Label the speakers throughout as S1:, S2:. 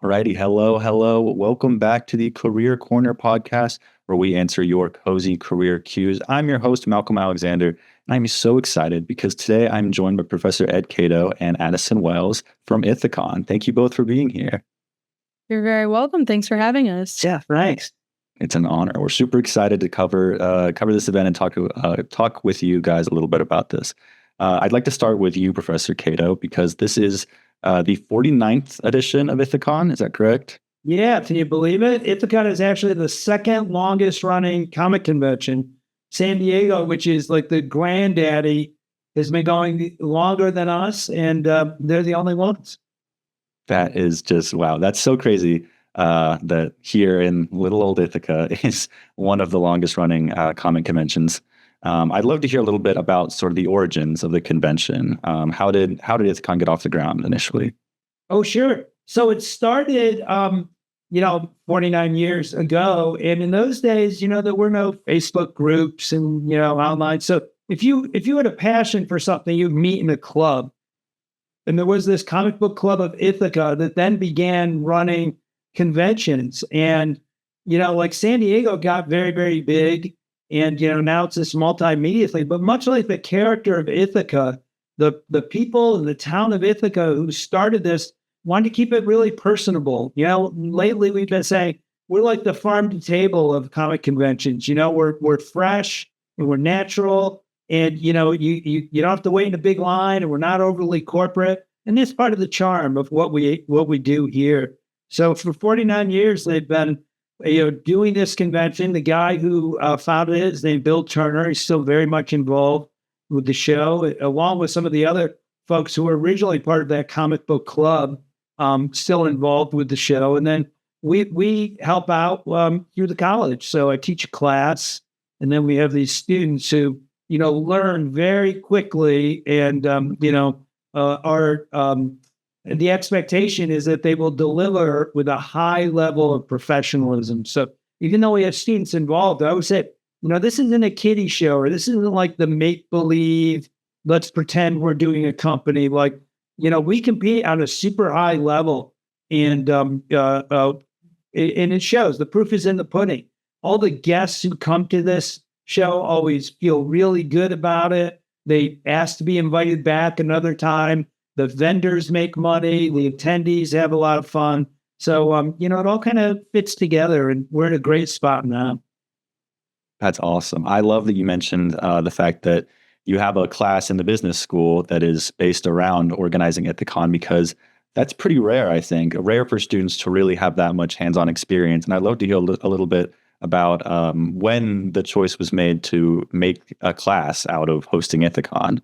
S1: Alrighty, hello. Welcome back to the Career Corner podcast, where we answer your cozy career cues. I'm your host, Malcolm Alexander, and I'm so excited because today I'm joined by Professor Ed Cato and Addison Wells from ITHACON. Thank you both for being here.
S2: You're very welcome. Thanks for having us.
S3: Yeah, thanks.
S1: It's an honor. We're super excited to cover this event and talk with you guys a little bit about this. I'd like to start with you, Professor Cato, because this is the 49th edition of ITHACON. Is that correct?
S3: Yeah, can you believe it? ITHACON is actually the second longest running comic convention. San Diego, which is like the granddaddy, has been going longer than us, and they're the only ones.
S1: That is just, wow. That's so crazy that here in little old Ithaca is one of the longest running comic conventions. I'd love to hear a little bit about sort of the origins of the convention. How did ITHACON get off the ground initially?
S3: Oh, sure. So it started, 49 years ago. And in those days, there were no Facebook groups and, online. So if you had a passion for something, you'd meet in a club. And there was this comic book club of Ithaca that then began running conventions. And, like San Diego got very, very big. And, now it's this multimedia thing. But much like the character of Ithaca, the people in the town of Ithaca who started this wanted to keep it really personable. Lately we've been saying we're like the farm to table of comic conventions. We're fresh and we're natural. And, you don't have to wait in a big line, and we're not overly corporate. And that's part of the charm of what we do here. So for 49 years, they've been, doing this convention. The guy who founded it is named Bill Turner. He's still very much involved with the show, along with some of the other folks who were originally part of that comic book club, still involved with the show. And then we help out through the college. So I teach a class, and then we have these students who, learn very quickly, and the expectation is that they will deliver with a high level of professionalism. So even though we have students involved, I always say, this isn't a kiddie show, or this isn't like the make believe. Let's pretend we're doing a company. Like, we compete on a super high level, and it shows. The proof is in the pudding. All the guests who come to this show always feel really good about it. They ask to be invited back another time. The vendors make money. The attendees have a lot of fun. So, it all kind of fits together, and we're in a great spot now.
S1: That's awesome. I love that you mentioned the fact that you have a class in the business school that is based around organizing ITHACON, because that's pretty rare, I think. Rare for students to really have that much hands-on experience. And I'd love to hear a little bit about when the choice was made to make a class out of hosting ITHACON.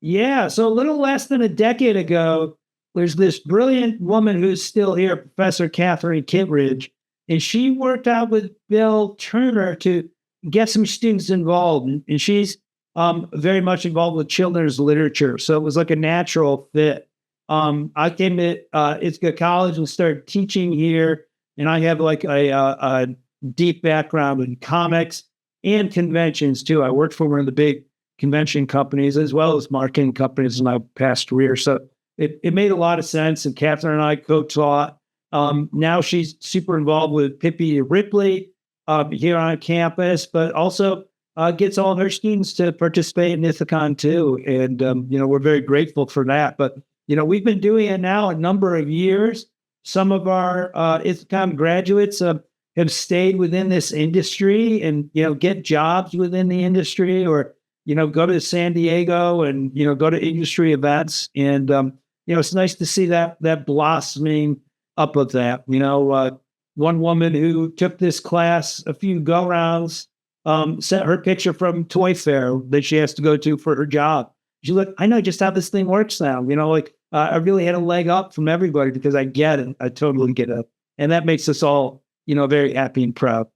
S3: Yeah, so a little less than a decade ago, there's this brilliant woman who's still here, Professor Catherine Kittredge, and she worked out with Bill Turner to get some students involved. And she's very much involved with children's literature, so it was like a natural fit. I came to Ithaca College and started teaching here, and I have like a deep background in comics and conventions too. I worked for one of the big convention companies as well as marketing companies in my past career. So it made a lot of sense. And Catherine and I co-taught. Now she's super involved with Pippi Ripley here on campus, but also gets all of her students to participate in ITHACON too. And, we're very grateful for that. But, we've been doing it now a number of years. Some of our ITHACON graduates have stayed within this industry and, get jobs within the industry, or, go to San Diego and, go to industry events. And, it's nice to see that blossoming up of that. One woman who took this class a few go-rounds sent her picture from Toy Fair that she has to go to for her job. She looked, I know just how this thing works now. I really had a leg up from everybody because I get it. I totally get it. And that makes us all, very happy and proud.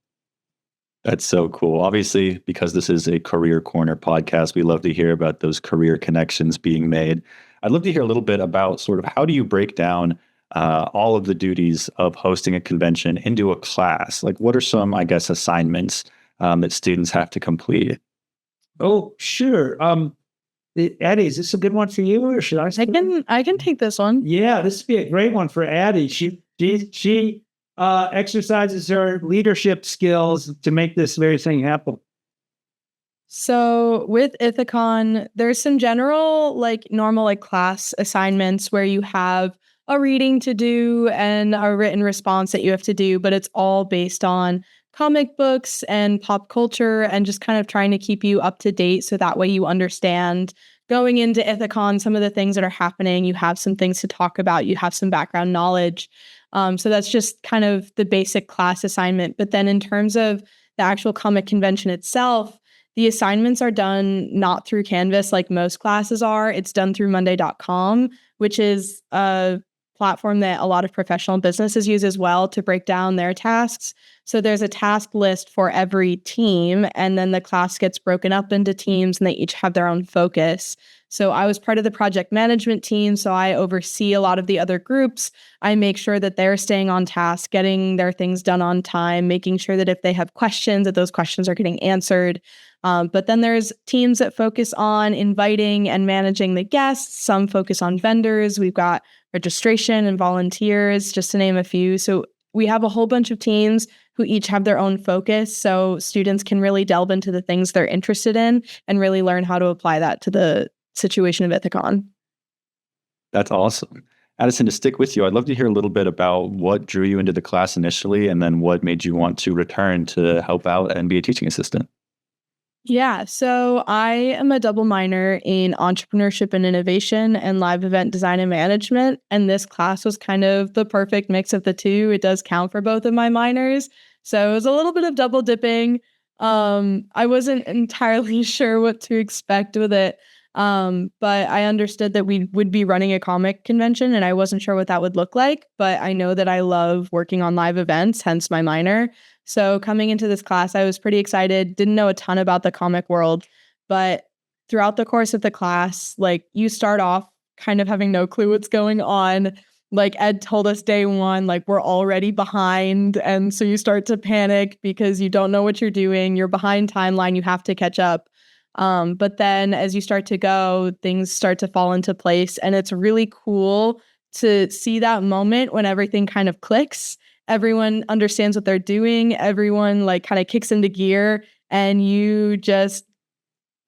S1: That's so cool. Obviously, because this is a Career Corner podcast, we love to hear about those career connections being made. I'd love to hear a little bit about sort of how do you break down all of the duties of hosting a convention into a class? Like, what are some, I guess, assignments that students have to complete?
S3: Oh, sure. Addie, is this a good one for you, or should I?
S2: I can take this one.
S3: Yeah, this would be a great one for Addie. She exercises her leadership skills to make this very thing happen.
S2: So with ITHACON, there's some general, normal, class assignments where you have a reading to do and a written response that you have to do, but it's all based on comic books and pop culture and just kind of trying to keep you up to date so that way you understand going into ITHACON some of the things that are happening. You have some things to talk about. You have some background knowledge. So that's just kind of the basic class assignment. But then in terms of the actual comic convention itself, the assignments are done not through Canvas like most classes are. It's done through Monday.com, which is a platform that a lot of professional businesses use as well to break down their tasks. So there's a task list for every team, and then the class gets broken up into teams and they each have their own focus. So I was part of the project management team, so I oversee a lot of the other groups. I make sure that they're staying on task, getting their things done on time, making sure that if they have questions, that those questions are getting answered. But then there's teams that focus on inviting and managing the guests. Some focus on vendors. We've got registration and volunteers, just to name a few. So we have a whole bunch of teams who each have their own focus. So students can really delve into the things they're interested in and really learn how to apply that to the situation of ITHACON.
S1: That's awesome. Addison, to stick with you, I'd love to hear a little bit about what drew you into the class initially and then what made you want to return to help out and be a teaching assistant.
S2: Yeah, so I am a double minor in entrepreneurship and innovation and live event design and management. And this class was kind of the perfect mix of the two. It does count for both of my minors. So it was a little bit of double dipping. I wasn't entirely sure what to expect with it. But I understood that we would be running a comic convention and I wasn't sure what that would look like. But I know that I love working on live events, hence my minor. So coming into this class, I was pretty excited, didn't know a ton about the comic world, but throughout the course of the class, you start off kind of having no clue what's going on. Like Ed told us day one, we're already behind. And so you start to panic because you don't know what you're doing. You're behind timeline. You have to catch up. But then as you start to go, things start to fall into place. And it's really cool to see that moment when everything kind of clicks. Everyone understands what they're doing. Everyone kind of kicks into gear and you just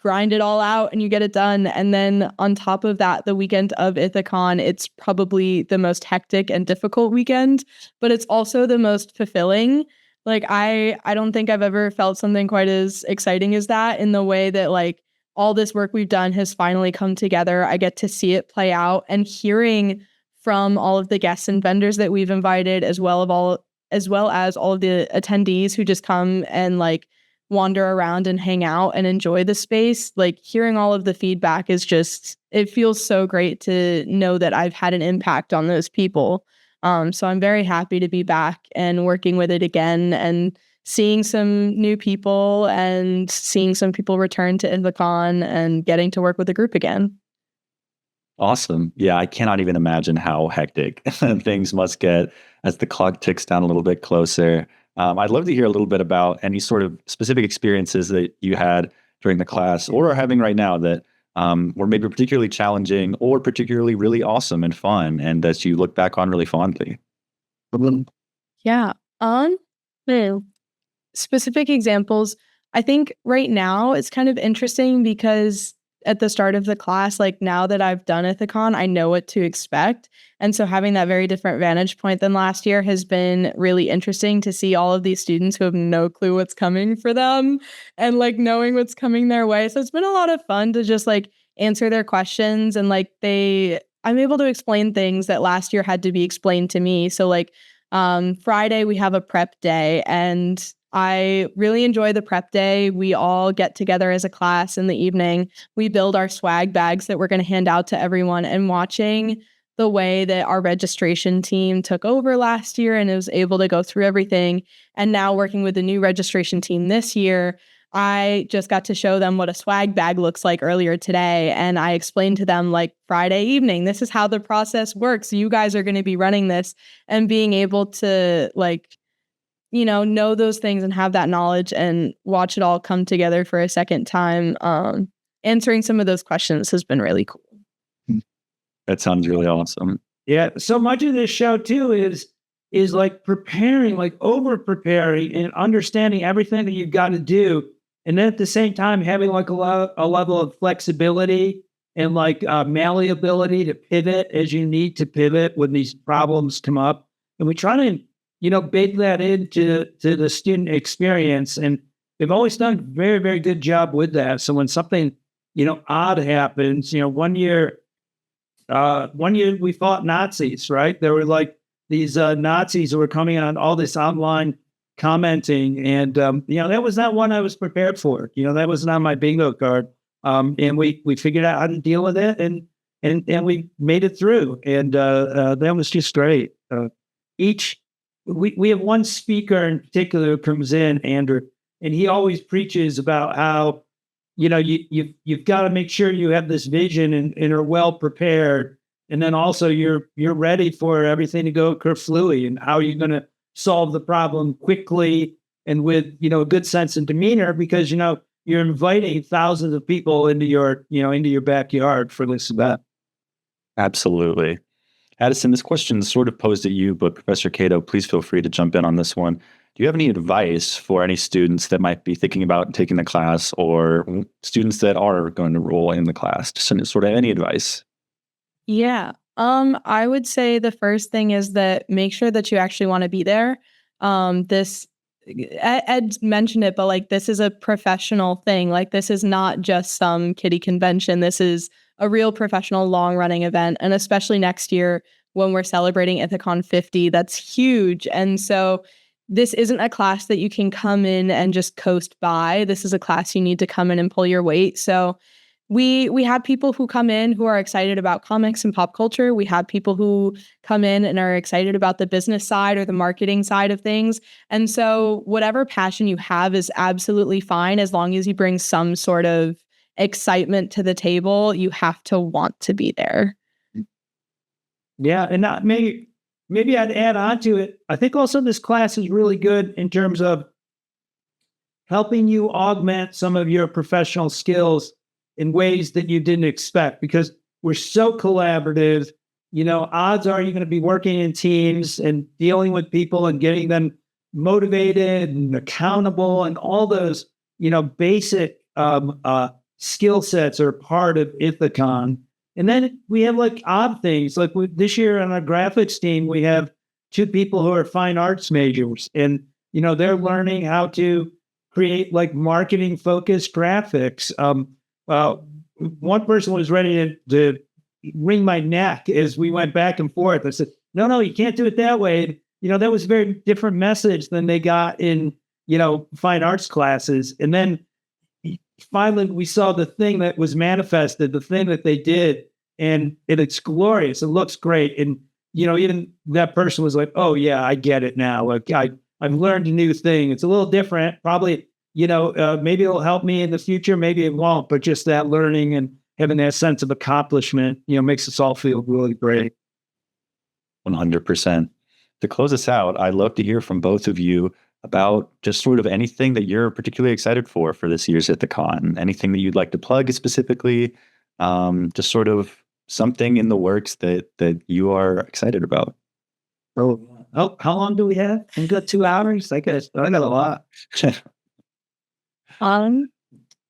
S2: grind it all out and you get it done. And then on top of that, the weekend of ITHACON, it's probably the most hectic and difficult weekend, but it's also the most fulfilling. I don't think I've ever felt something quite as exciting as that, in the way that all this work we've done has finally come together. I get to see it play out, and hearing from all of the guests and vendors that we've invited, as well as all of the attendees who just come and wander around and hang out and enjoy the space. Hearing all of the feedback is just, it feels so great to know that I've had an impact on those people. So I'm very happy to be back and working with it again and seeing some new people and seeing some people return to ITHACON and getting to work with the group again.
S1: Awesome. Yeah, I cannot even imagine how hectic things must get as the clock ticks down a little bit closer. I'd love to hear a little bit about any sort of specific experiences that you had during the class or are having right now that were maybe particularly challenging or particularly really awesome and fun, and that you look back on really fondly.
S2: Yeah. Specific examples. I think right now it's kind of interesting because at the start of the class, now that I've done ITHACON, I know what to expect. And so having that very different vantage point than last year has been really interesting to see all of these students who have no clue what's coming for them and knowing what's coming their way. So it's been a lot of fun to just answer their questions, and I'm able to explain things that last year had to be explained to me. So Friday we have a prep day, and I really enjoy the prep day. We all get together as a class in the evening. We build our swag bags that we're going to hand out to everyone, and watching the way that our registration team took over last year and was able to go through everything. And now working with the new registration team this year, I just got to show them what a swag bag looks like earlier today. And I explained to them Friday evening, this is how the process works. You guys are going to be running this, and being able to know those things and have that knowledge and watch it all come together for a second time. Answering some of those questions has been really cool.
S1: That sounds really awesome.
S3: Yeah. So much of this show too is is like preparing, like over preparing and understanding everything that you've got to do. And then at the same time, having like a level of flexibility and like malleability to pivot as you need to pivot when these problems come up. And we try to, bake that into the student experience. And they've always done a very, very good job with that. So when something, odd happens, one year we fought Nazis, right? There were like these Nazis who were coming on all this online commenting. And, that was not one I was prepared for. That was not my bingo card. And we figured out how to deal with it and we made it through. And that was just great. We have one speaker in particular who comes in, Andrew, and he always preaches about how, you've got to make sure you have this vision and are well prepared. And then also you're ready for everything to go kerflooey, and how you're going to solve the problem quickly and with, a good sense and demeanor, because, you're inviting thousands of people into your backyard for this event.
S1: Absolutely. Addison, this question is sort of posed at you, but Professor Cato, please feel free to jump in on this one. Do you have any advice for any students that might be thinking about taking the class, or students that are going to roll in the class? Just sort of any advice?
S2: Yeah. I would say the first thing is that make sure that you actually want to be there. Ed mentioned it, but like, this is a professional thing. Like, this is not just some kiddie convention. This is a real professional long running event. And especially next year when we're celebrating ITHACON 50, that's huge. And so this isn't a class that you can come in and just coast by. This is a class you need to come in and pull your weight. So we have people who come in who are excited about comics and pop culture. We have people who come in and are excited about the business side or the marketing side of things. And so whatever passion you have is absolutely fine, as long as you bring some sort of excitement to the table. You have to want to be there.
S3: Yeah, and maybe I'd add on to it. I think also this class is really good in terms of helping you augment some of your professional skills in ways that you didn't expect, because we're so collaborative. Odds are you're going to be working in teams and dealing with people and getting them motivated and accountable, and all those, basic skill sets are part of ITHACON. And then we have like odd things. Like this year on our graphics team, we have 2 people who are fine arts majors, and they're learning how to create like marketing focused graphics. One person was ready to wring my neck as we went back and forth. I said, no, you can't do it that way. That was a very different message than they got in, fine arts classes. And then finally we saw the thing that was manifested, the thing that they did, and it's glorious. It looks great. And, even that person was like, oh yeah, I get it now. Like I've learned a new thing. It's a little different, probably, maybe it'll help me in the future. Maybe it won't, but just that learning and having that sense of accomplishment, makes us all feel really great.
S1: 100%. To close us out, I'd love to hear from both of you about just sort of anything that you're particularly excited for this year's ITHACON. Anything that you'd like to plug specifically, just sort of something in the works that you are excited about.
S3: Oh, how long do we have? We got 2 hours. I got a lot.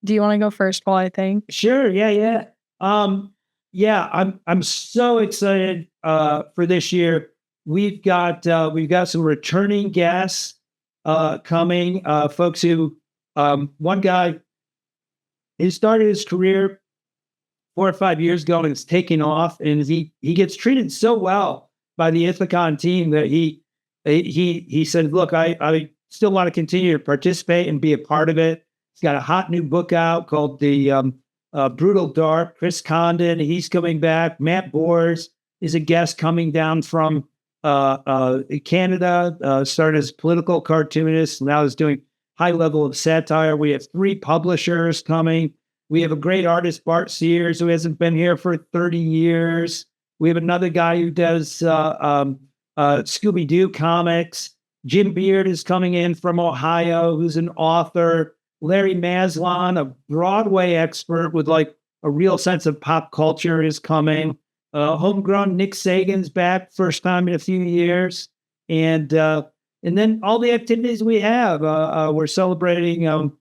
S2: Do you want to go first, Paul? I think.
S3: Sure. Yeah. I'm so excited for this year. We've got some returning guests coming. Folks who one guy, he started his career 4 or 5 years ago and it's taking off, and he gets treated so well by the ITHACON team that he said, look, I still want to continue to participate and be a part of it. He's got a hot new book out called The Brutal Dark. Chris Condon, he's coming back. Matt Bors is a guest coming down from Canada, started as a political cartoonist, now is doing high level of satire. We have 3 publishers coming. We have a great artist, Bart Sears, who hasn't been here for 30 years. We have another guy who does Scooby-Doo comics. Jim Beard is coming in from Ohio, who's an author. Larry Maslon, a Broadway expert with like a real sense of pop culture, is coming. Homegrown Nick Sagan's back, first time in a few years. And then all the activities we have. We're celebrating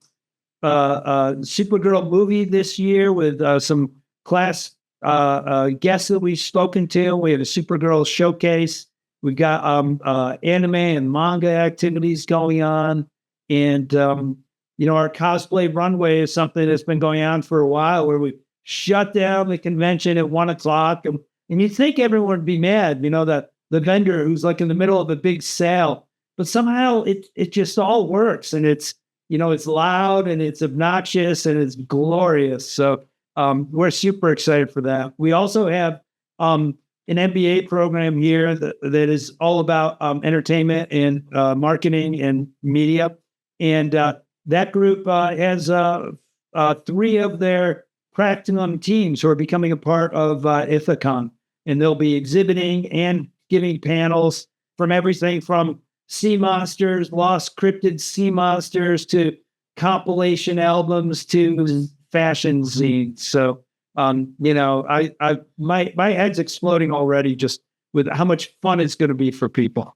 S3: Supergirl movie this year with some class guests that we've spoken to. We have a Supergirl showcase. We've got anime and manga activities going on. And, our cosplay runway is something that's been going on for a while, where we shut down the convention at 1:00. And you think everyone would be mad, the vendor who's like in the middle of a big sale. But somehow it just all works, and it's loud and it's obnoxious and it's glorious. So we're super excited for that. We also have an MBA program here that is all about entertainment and marketing and media. And that group has 3 of their practicum teams who are becoming a part of ITHACON. And they'll be exhibiting and giving panels from everything from sea monsters, lost cryptid sea monsters, to compilation albums, to fashion zines. So, my head's exploding already just with how much fun it's going to be for people.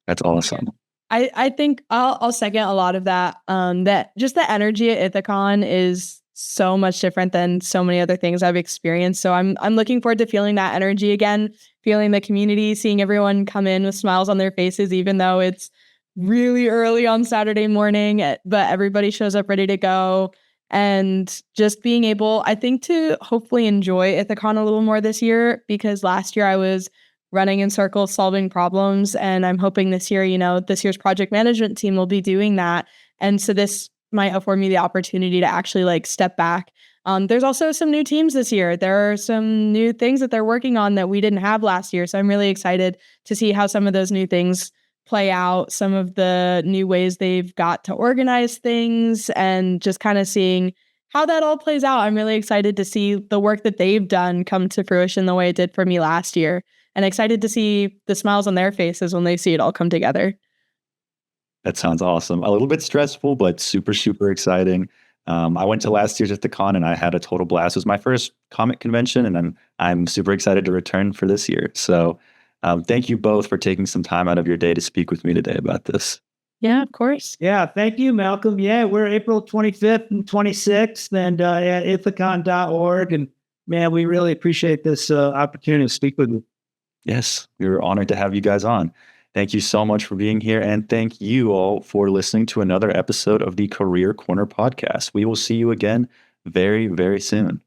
S1: That's awesome.
S2: I think I'll second a lot of that. That just the energy at ITHACON is so much different than so many other things I've experienced. So I'm looking forward to feeling that energy again, feeling the community, seeing everyone come in with smiles on their faces, even though it's really early on Saturday morning, but everybody shows up ready to go. And just being able, I think, to hopefully enjoy ITHACON a little more this year, because last year I was running in circles solving problems. And I'm hoping this year, this year's project management team will be doing that. And so this might afford me the opportunity to actually step back. There's also some new teams this year. There are some new things that they're working on that we didn't have last year. So I'm really excited to see how some of those new things play out, some of the new ways they've got to organize things, and just kind of seeing how that all plays out. I'm really excited to see the work that they've done come to fruition the way it did for me last year, and excited to see the smiles on their faces when they see it all come together.
S1: That sounds awesome. A little bit stressful, but super, super exciting. I went to last year's ITHACON and I had a total blast. It was my first comic convention, and I'm super excited to return for this year. So thank you both for taking some time out of your day to speak with me today about this.
S2: Yeah, of course.
S3: Yeah, thank you, Malcolm. Yeah, we're April 25th and 26th and at ithacon.org. And man, we really appreciate this opportunity to speak with you.
S1: Yes, we were honored to have you guys on. Thank you so much for being here. And thank you all for listening to another episode of the Career Corner podcast. We will see you again very, very soon.